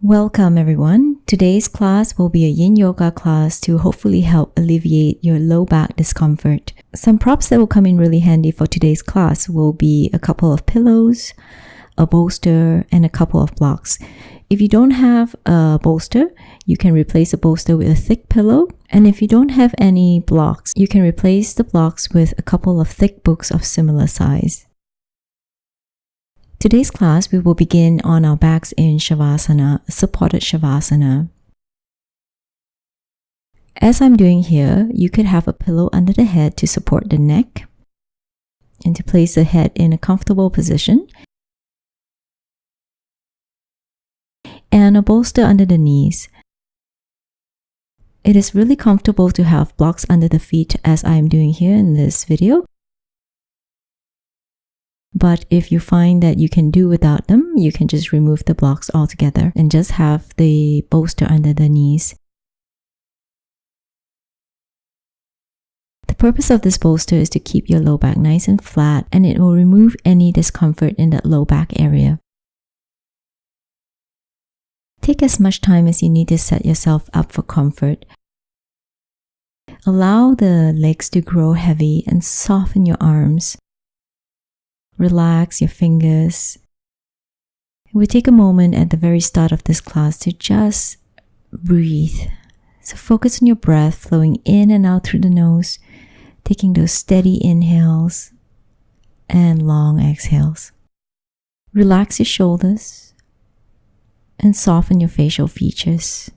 Welcome everyone. Today's class will be a Yin Yoga class to hopefully help alleviate your low back discomfort. Some props that will come in really handy for today's class will be a couple of pillows, a bolster, and a couple of blocks. If you don't have a bolster, you can replace a bolster with a thick pillow. And if you don't have any blocks, you can replace the blocks with a couple of thick books of similar size. Today's class, we will begin on our backs in shavasana, supported shavasana. As I'm doing here, you could have a pillow under the head to support the neck and to place the head in a comfortable position, and a bolster under the knees. It is really comfortable to have blocks under the feet as I am doing here in this video. But if you find that you can do without them, you can just remove the blocks altogether and just have the bolster under the knees. The purpose of this bolster is to keep your low back nice and flat, and it will remove any discomfort in that low back area. Take as much time as you need to set yourself up for comfort. Allow the legs to grow heavy and soften your arms. Relax your fingers. We take a moment at the very start of this class to just breathe. So focus on your breath flowing in and out through the nose, taking those steady inhales and long exhales. Relax your shoulders and soften your facial features.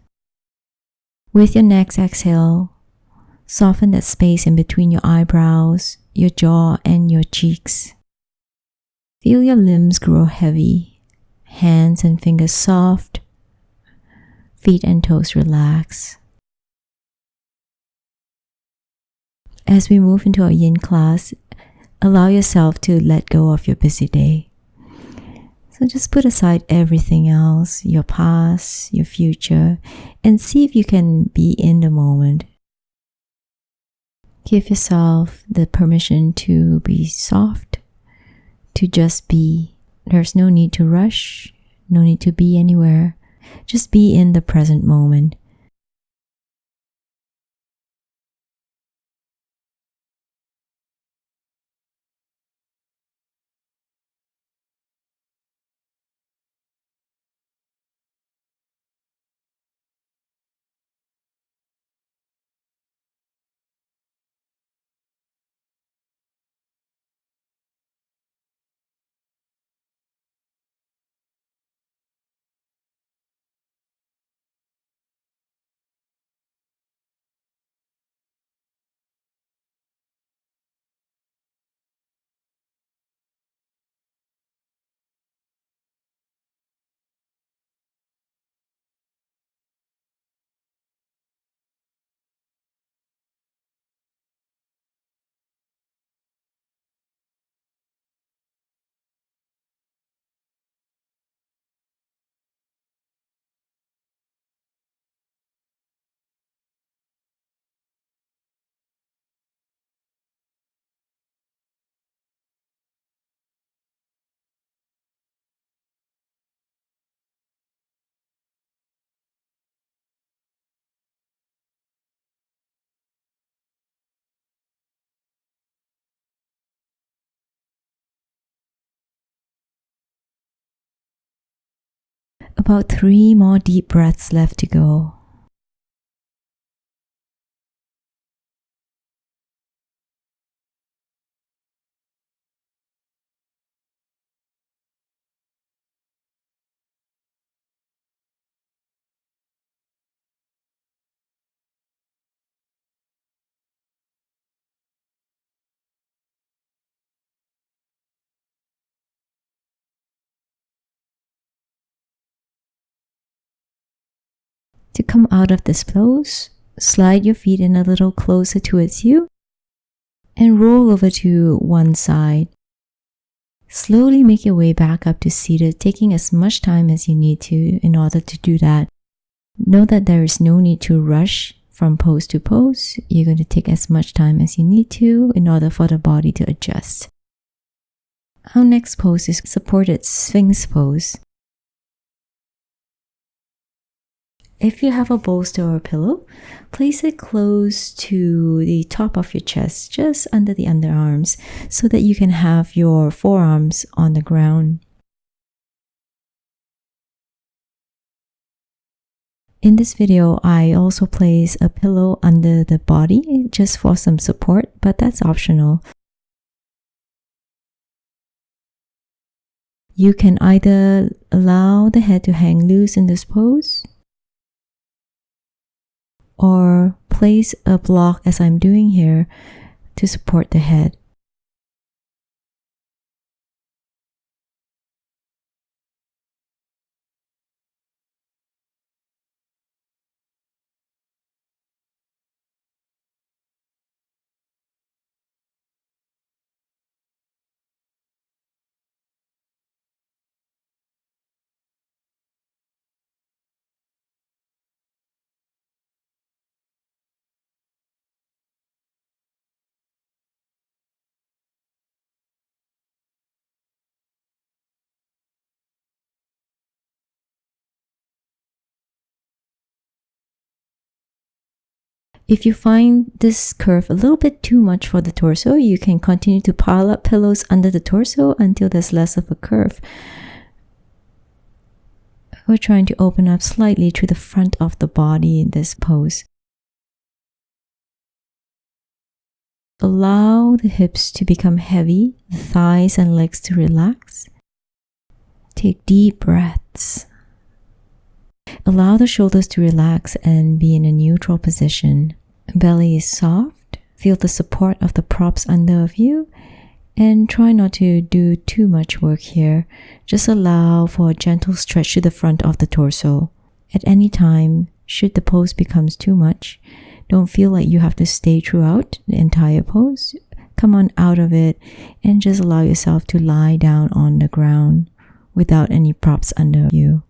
With your next exhale, soften that space in between your eyebrows, your jaw, and your cheeks. Feel your limbs grow heavy, hands and fingers soft, feet and toes relax. As we move into our Yin class, allow yourself to let go of your busy day. So just put aside everything else, your past, your future, and see if you can be in the moment. Give yourself the permission to be soft, to just be. There's no need to rush, no need to be anywhere. Just be in the present moment. About 3 more deep breaths left to go. To come out of this pose, slide your feet in a little closer towards you and roll over to one side. Slowly make your way back up to seated, taking as much time as you need to in order to do that. Know that there is no need to rush from pose to pose. You're going to take as much time as you need to in order for the body to adjust. Our next pose is supported Sphinx pose. If you have a bolster or a pillow, place it close to the top of your chest, just under the underarms, so that you can have your forearms on the ground. In this video, I also place a pillow under the body just for some support, but that's optional. You can either allow the head to hang loose in this pose, or place a block as I'm doing here to support the head. If you find this curve a little bit too much for the torso, you can continue to pile up pillows under the torso until there's less of a curve. We're trying to open up slightly to the front of the body in this pose. Allow the hips to become heavy, the thighs and legs to relax. Take deep breaths. Allow the shoulders to relax and be in a neutral position. Belly is soft. Feel the support of the props under of you. And try not to do too much work here. Just allow for a gentle stretch to the front of the torso. At any time, should the pose becomes too much, don't feel like you have to stay throughout the entire pose. Come on out of it and just allow yourself to lie down on the ground without any props under you.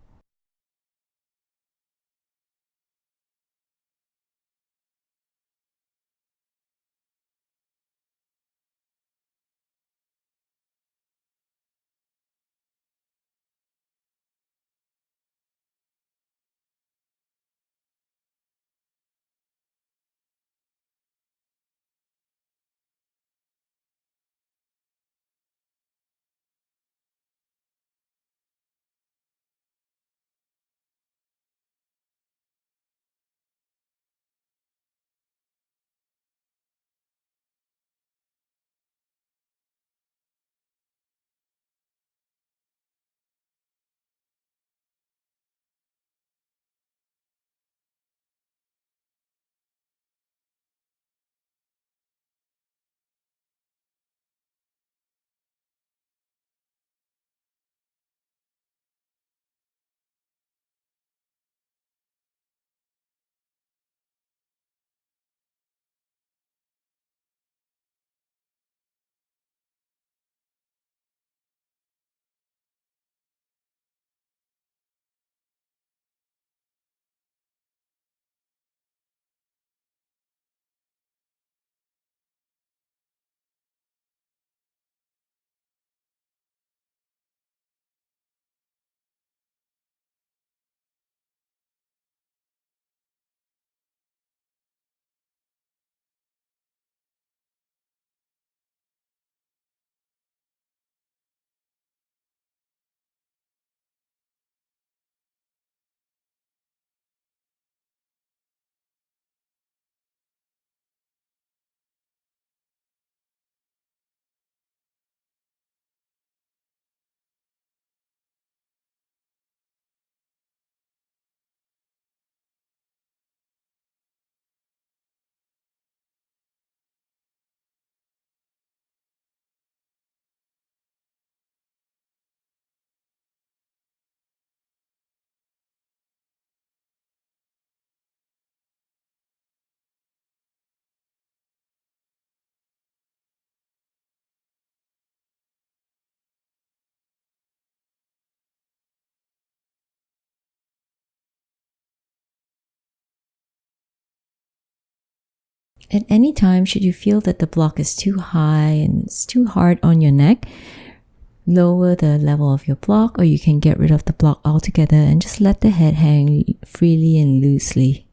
At any time, should you feel that the block is too high and it's too hard on your neck, lower the level of your block, or you can get rid of the block altogether and just let the head hang freely and loosely.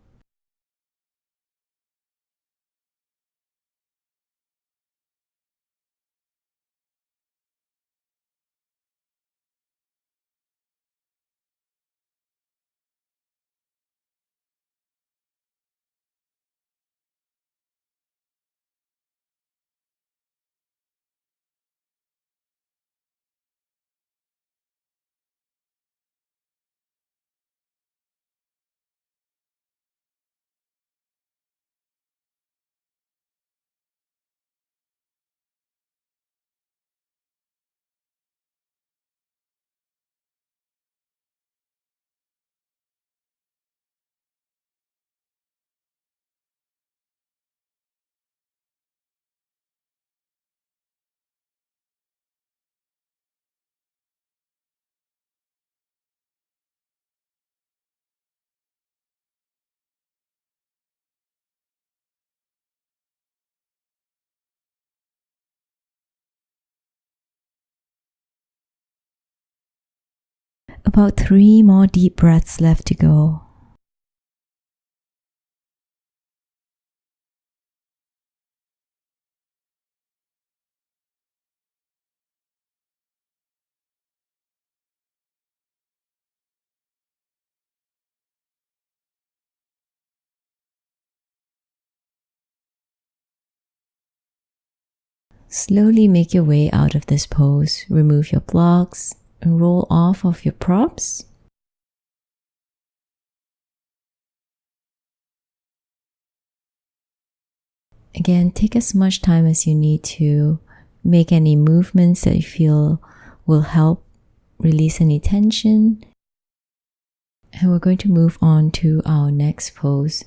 About 3 more deep breaths left to go. Slowly make your way out of this pose. Remove your blocks and roll off of your props. Again, take as much time as you need to make any movements that you feel will help release any tension. And we're going to move on to our next pose.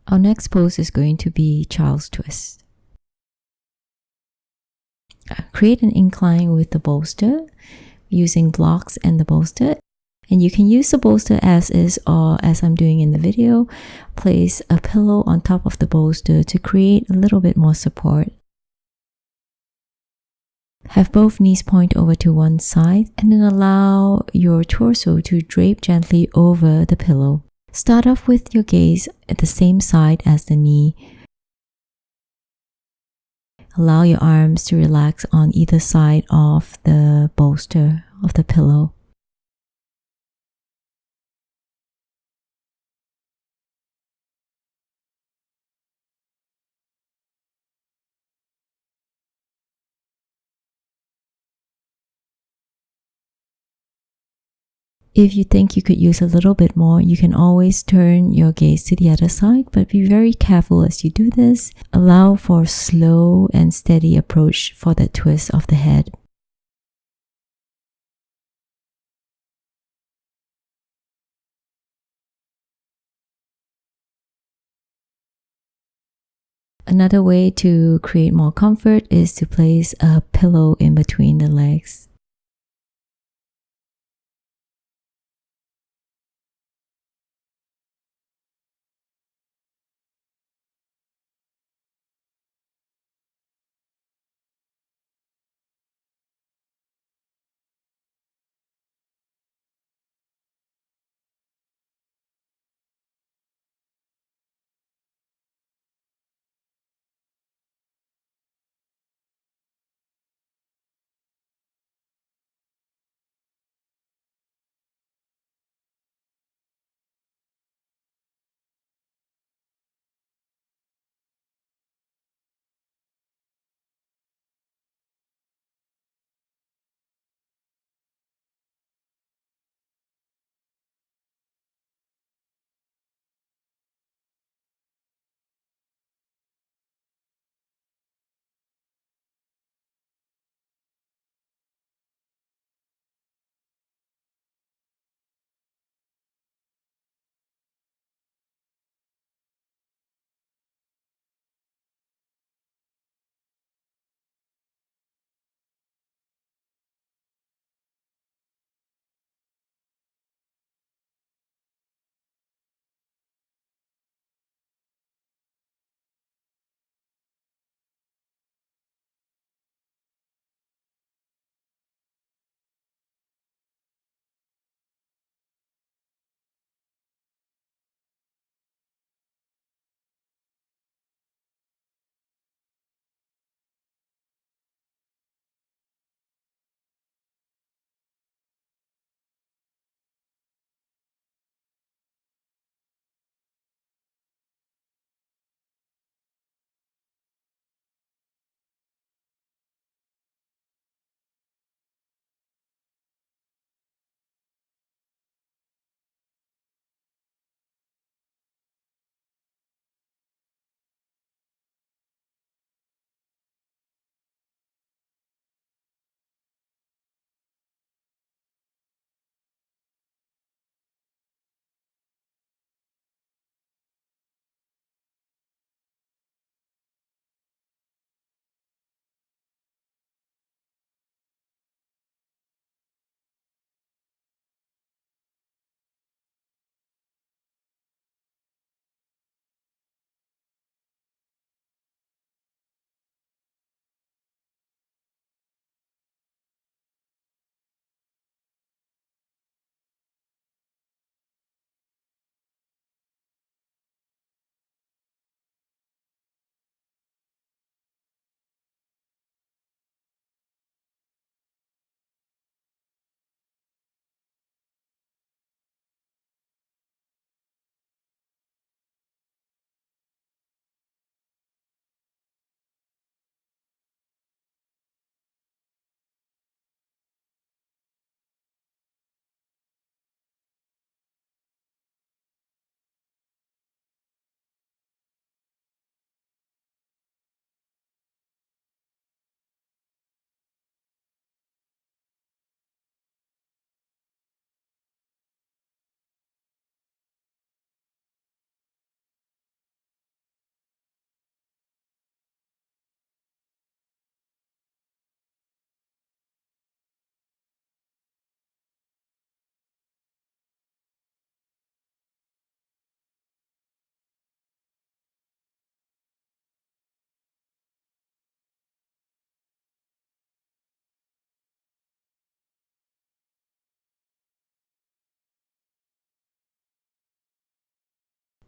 Our next pose is going to be Child's Twist. Create an incline with the bolster using blocks and the bolster. And you can use the bolster as is, or as I'm doing in the video, place a pillow on top of the bolster to create a little bit more support. Have both knees point over to one side and then allow your torso to drape gently over the pillow. Start off with your gaze at the same side as the knee. Allow your arms to relax on either side of the bolster of the pillow. If you think you could use a little bit more, you can always turn your gaze to the other side, but be very careful as you do this. Allow for slow and steady approach for that twist of the head. Another way to create more comfort is to place a pillow in between the legs.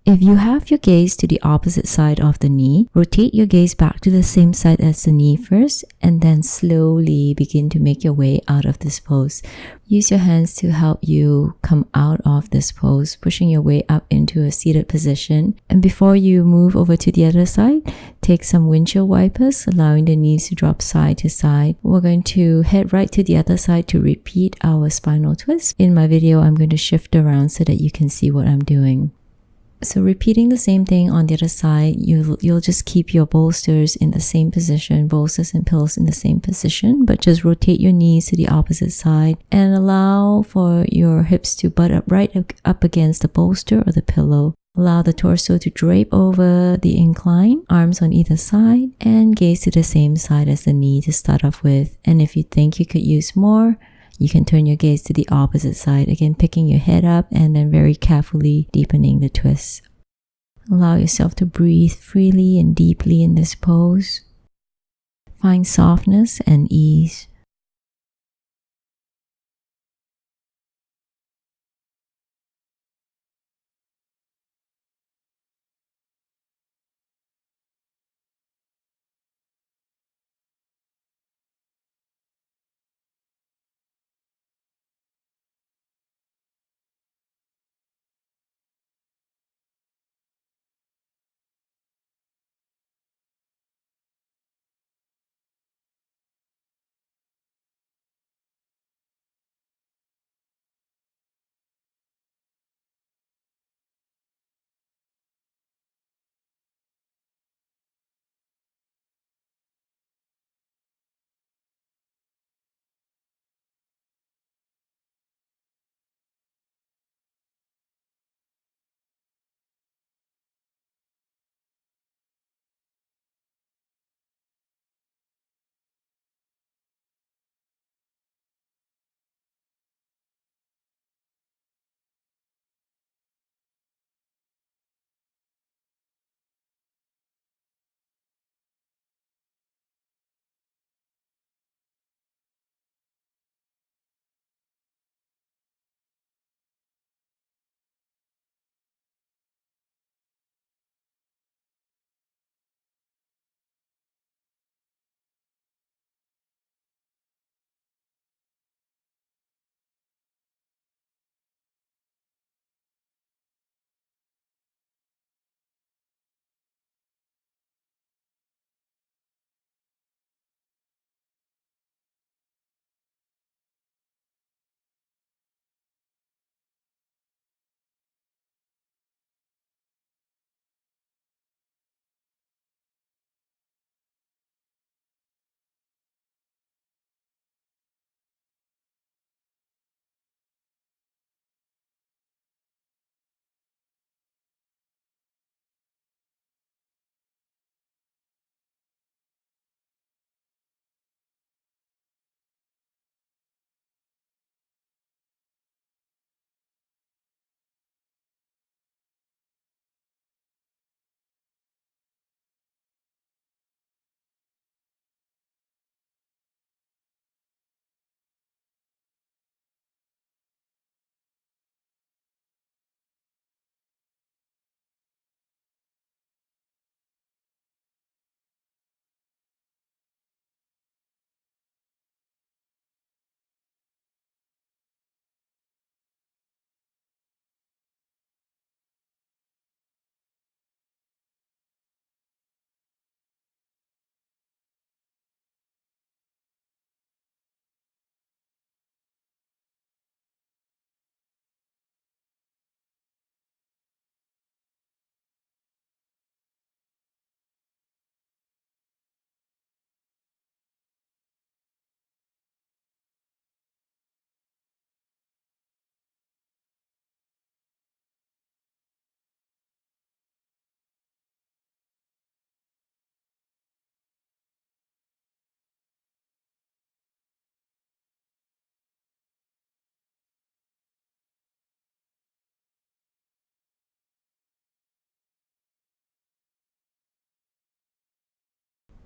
If you have your gaze to the opposite side of the knee, rotate your gaze back to the same side as the knee first, and then slowly begin to make your way out of this pose. Use your hands to help you come out of this pose, pushing your way up into a seated position. And before you move over to the other side, take some windshield wipers, allowing the knees to drop side to side. We're going to head right to the other side to repeat our spinal twist. In my video, I'm going to shift around so that you can see what I'm doing. So repeating the same thing on the other side, you'll just keep your bolsters in the same position, bolsters and pillows in the same position, but just rotate your knees to the opposite side and allow for your hips to butt up right up against the bolster or the pillow. Allow the torso to drape over the incline, arms on either side, and gaze to the same side as the knee to start off with. And if you think you could use more, you can turn your gaze to the opposite side, again picking your head up and then very carefully deepening the twist. Allow yourself to breathe freely and deeply in this pose. Find softness and ease.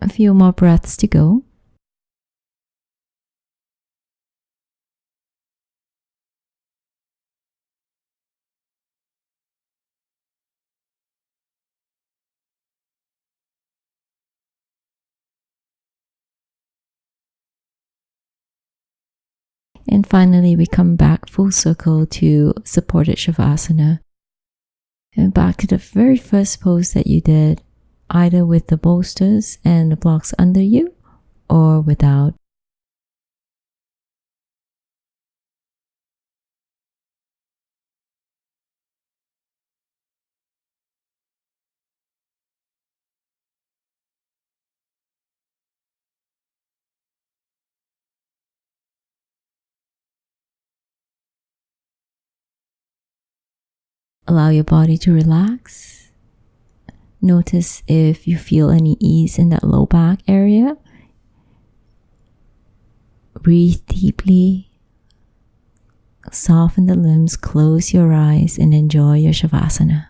A few more breaths to go. And finally, we come back full circle to supported shavasana. And back to the very first pose that you did, either with the bolsters and the blocks under you or without. Allow your body to relax. Notice if you feel any ease in that low back area. Breathe deeply. Soften the limbs, close your eyes, and enjoy your shavasana.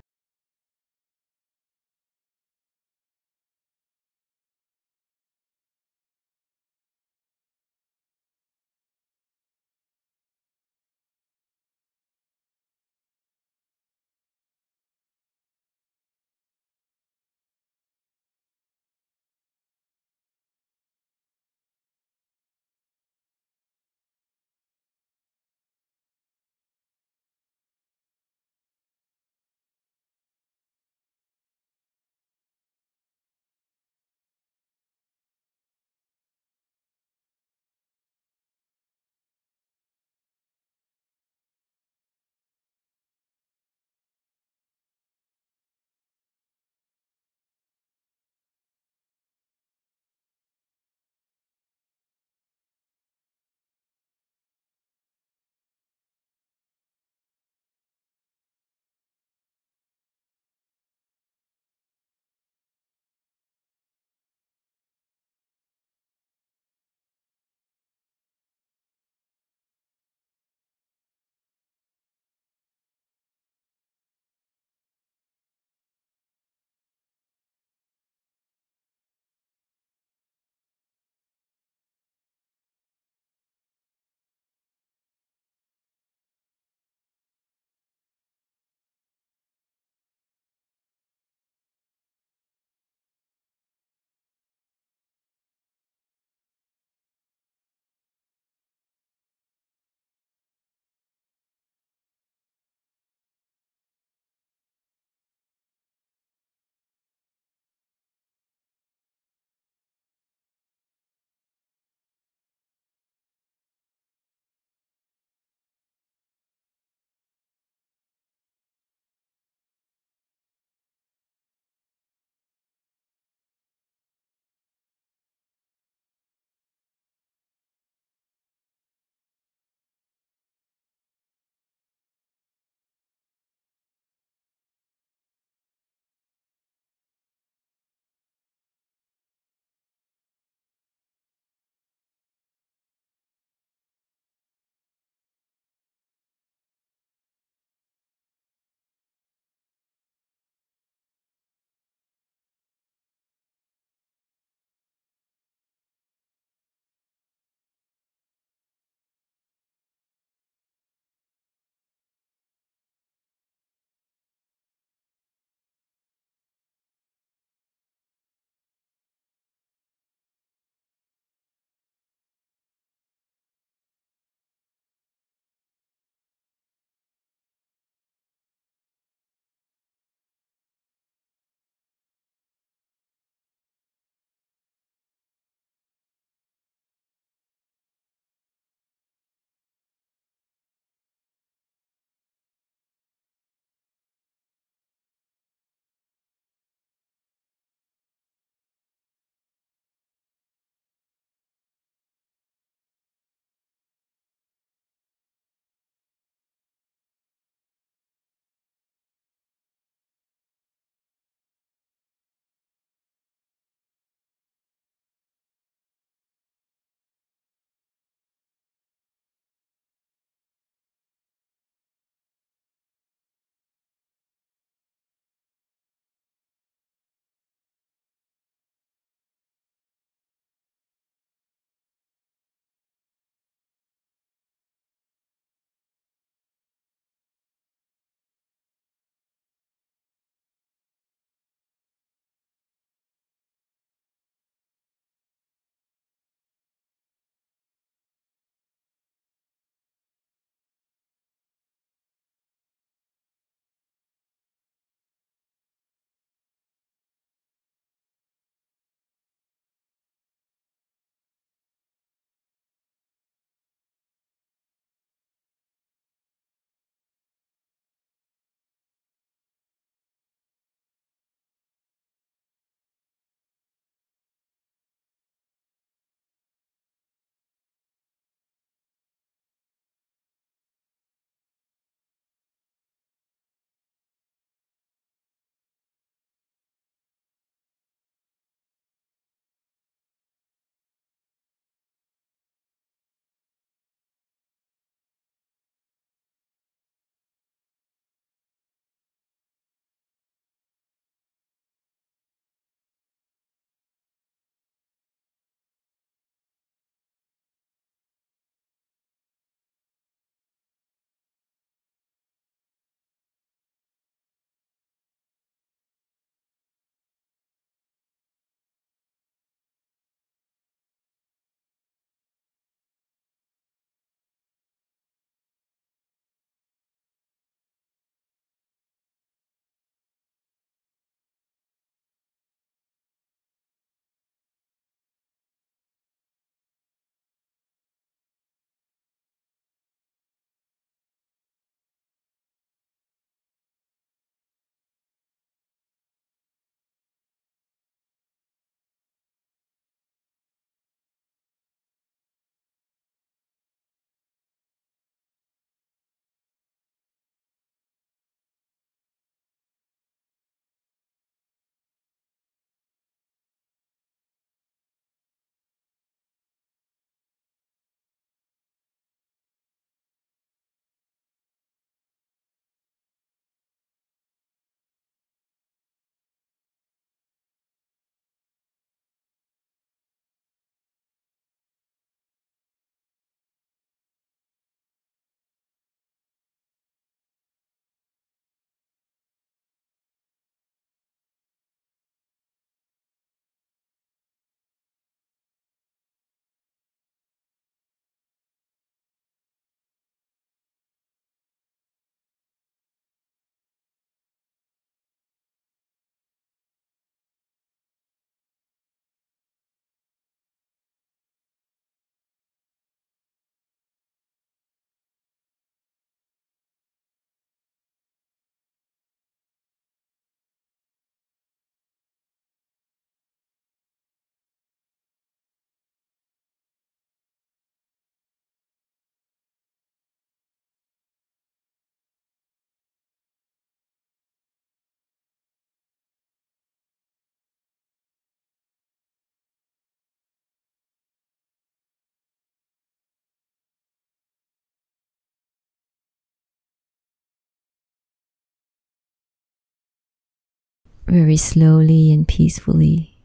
Very slowly and peacefully,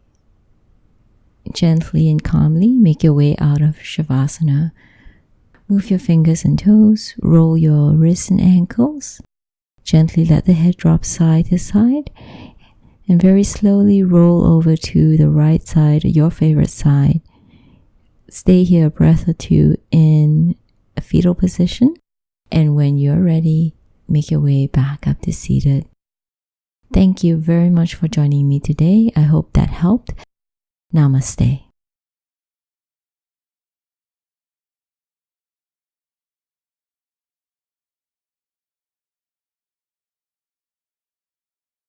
gently and calmly, make your way out of shavasana. Move your fingers and toes, roll your wrists and ankles. Gently let the head drop side to side, and very slowly roll over to the right side, your favorite side. Stay here a breath or two in a fetal position, and when you're ready, make your way back up to seated. Thank you very much for joining me today. I hope that helped. Namaste.